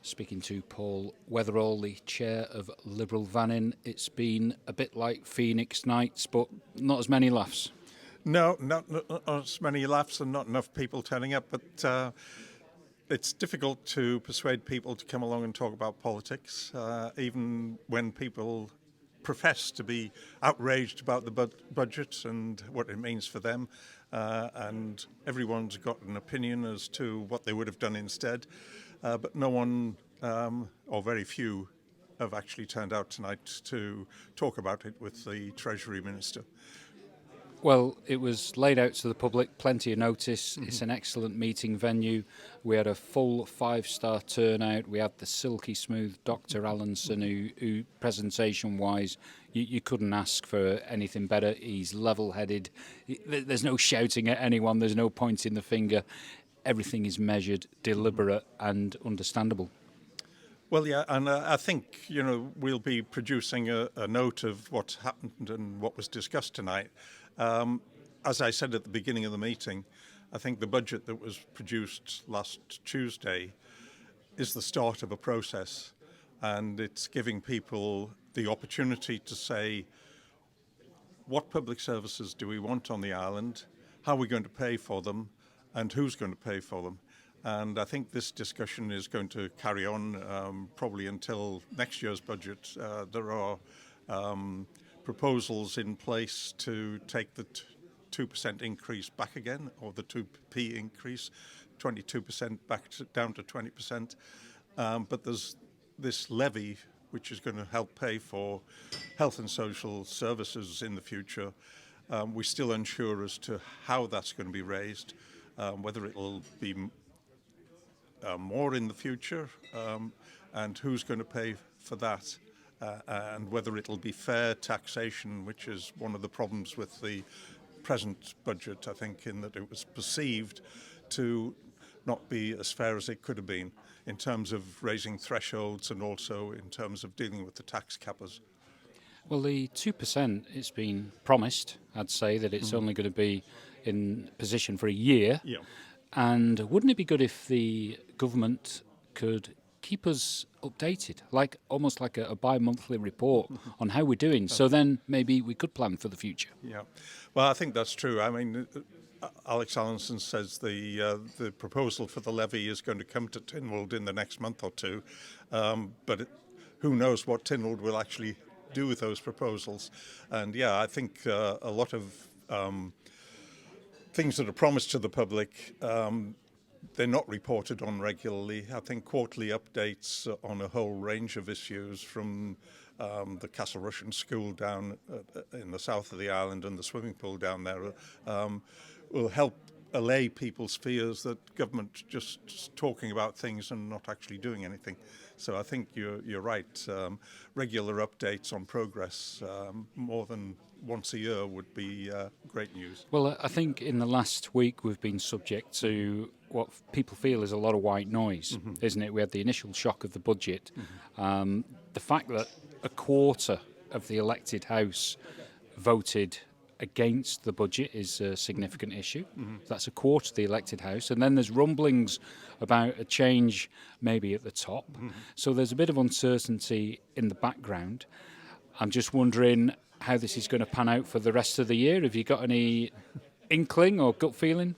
Speaking to Paul Weatherall, the chair of Liberal Vannin. It's been a bit like Phoenix Nights, but not as many laughs. No, not as many laughs and not enough people turning up, but it's difficult to persuade people to come along and talk about politics, even when people profess to be outraged about the budget and what it means for them, and everyone's got an opinion as to what they would have done instead, but no one, or very few, have actually turned out tonight to talk about it with the Treasury Minister. Well, it was laid out to the public, plenty of notice. It's an excellent meeting venue. We had a full 5-star turnout. We had the silky smooth Dr. Allenson, who presentation-wise, you couldn't ask for anything better. He's level-headed. There's no shouting at anyone. There's no pointing the finger. Everything is measured, deliberate and understandable. Well, yeah, and I think, we'll be producing a note of what happened and what was discussed tonight. As I said at the beginning of the meeting, I think the budget that was produced last Tuesday is the start of a process, and it's giving people the opportunity to say, what public services do we want on the island, how are we going to pay for them, and who's going to pay for them. And I think this discussion is going to carry on probably until next year's budget. There are proposals in place to take the 2% increase back again, or the 2p increase, 22% down to 20%. But there's this levy which is going to help pay for health and social services in the future. We're still unsure as to how that's going to be raised, whether it'll be more in the future, and who's going to pay for that. And whether it'll be fair taxation, which is one of the problems with the present budget, I think, in that it was perceived to not be as fair as it could have been in terms of raising thresholds and also in terms of dealing with the tax cappers. Well, the 2%, it's been promised, I'd say, that it's only going to be in position for a year. Yeah. And wouldn't it be good if the government could keep us updated, almost like a bi-monthly report on how we're doing, so then maybe we could plan for the future? Yeah, well, I think that's true. I mean, Alex Allenson says the proposal for the levy is going to come to Tynwald in the next month or two, but who knows what Tynwald will actually do with those proposals. And yeah, I think a lot of things that are promised to the public, they're not reported on regularly. I think quarterly updates on a whole range of issues, from the Castle Rushen School down in the south of the island and the swimming pool down there, will help allay people's fears that government just talking about things and not actually doing anything. So I think you're right. Regular updates on progress, more than once a year, would be great news. Well, I think in the last week we've been subject to what people feel is a lot of white noise, isn't it? We had the initial shock of the budget. The fact that a quarter of the elected House voted against the budget is a significant issue. That's a quarter of the elected House. And then there's rumblings about a change maybe at the top. So there's a bit of uncertainty in the background. I'm just wondering how this is going to pan out for the rest of the year. Have you got any inkling or gut feeling?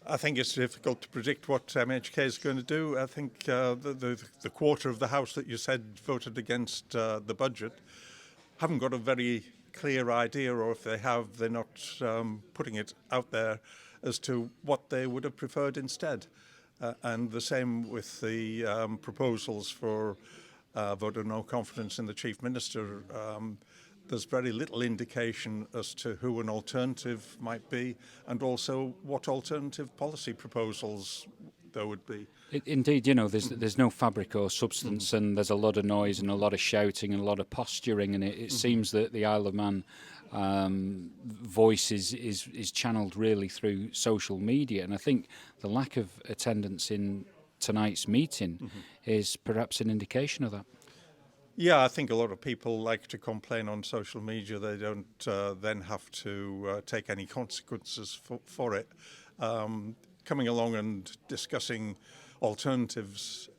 I think it's difficult to predict what MHK is going to do. I think the quarter of the House that you said voted against the budget haven't got a very clear idea, or if they have, they're not putting it out there as to what they would have preferred instead. And the same with the proposals for vote of no confidence in the Chief Minister. There's very little indication as to who an alternative might be, and also what alternative policy proposals there would be. Indeed, there's no fabric or substance, and there's a lot of noise and a lot of shouting and a lot of posturing, and it seems that the Isle of Man voice is channeled really through social media. And I think the lack of attendance in tonight's meeting is perhaps an indication of that. Yeah, I think a lot of people like to complain on social media. They don't then have to take any consequences for it. Coming along and discussing alternatives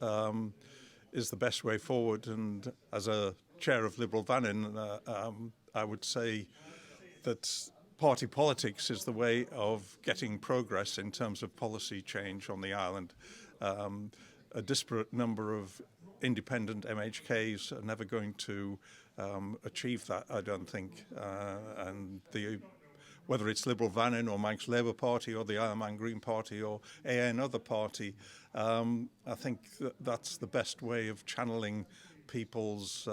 is the best way forward. And as a chair of Liberal Vannin, I would say that party politics is the way of getting progress in terms of policy change on the island. A disparate number of independent MHKs are never going to achieve that, I don't think. And whether it's Liberal Vannin or Manx Labour Party or the Isle of Man Green Party or AN other party, I think that's the best way of channeling people's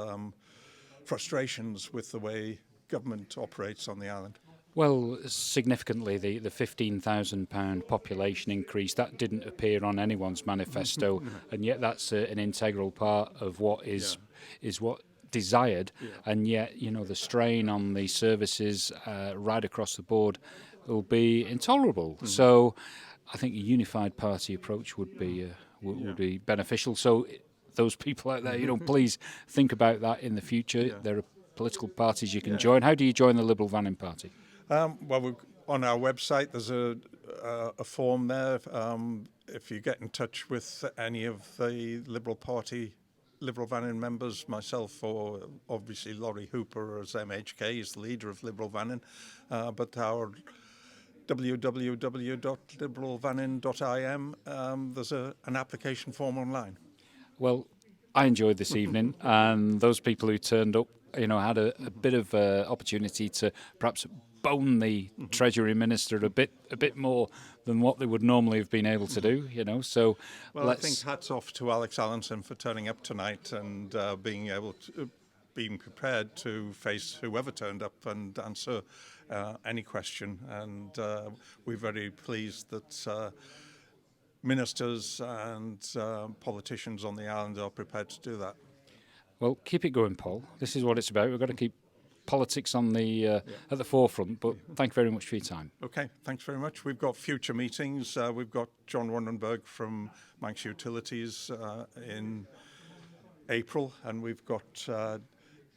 frustrations with the way government operates on the island. Well, significantly, the £15,000 population increase, that didn't appear on anyone's manifesto, and yet that's an integral part of what is what desired, and yet, you know, the strain on the services right across the board will be intolerable. So I think a unified party approach would be beneficial. So those people out there, you know, please think about that in the future. There are political parties you can join. How do you join the Liberal Vannin Party? Well, on our website, there's a form there. If you get in touch with any of the Liberal Vannin members, myself, or obviously Laurie Hooper as MHK is the leader of Liberal Vannin, but our www.liberalvannin.im, there's an application form online. Well, I enjoyed this evening, and those people who turned up, you know, had a bit of opportunity to perhaps bone the Treasury Minister a bit more than what they would normally have been able to do, you know. So, well, I think hats off to Alex Allinson for turning up tonight and being prepared to face whoever turned up and answer any question. And we're very pleased that ministers and politicians on the island are prepared to do that. Well, keep it going, Paul. This is what it's about. We've got to keep politics on the at the forefront. But thank you very much for your time. Okay, thanks very much. We've got future meetings. We've got John Wannenberg from Manx Utilities in April, and we've got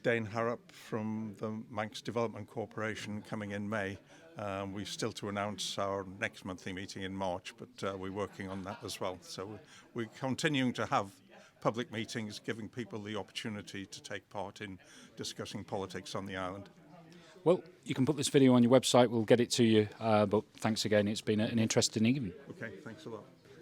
Dane Harrop from the Manx Development Corporation coming in May. We're still to announce our next monthly meeting in March, but we're working on that as well. So we're continuing to have public meetings, giving people the opportunity to take part in discussing politics on the island. Well, you can put this video on your website. We'll get it to you. But thanks again. It's been an interesting evening. Okay, thanks a lot.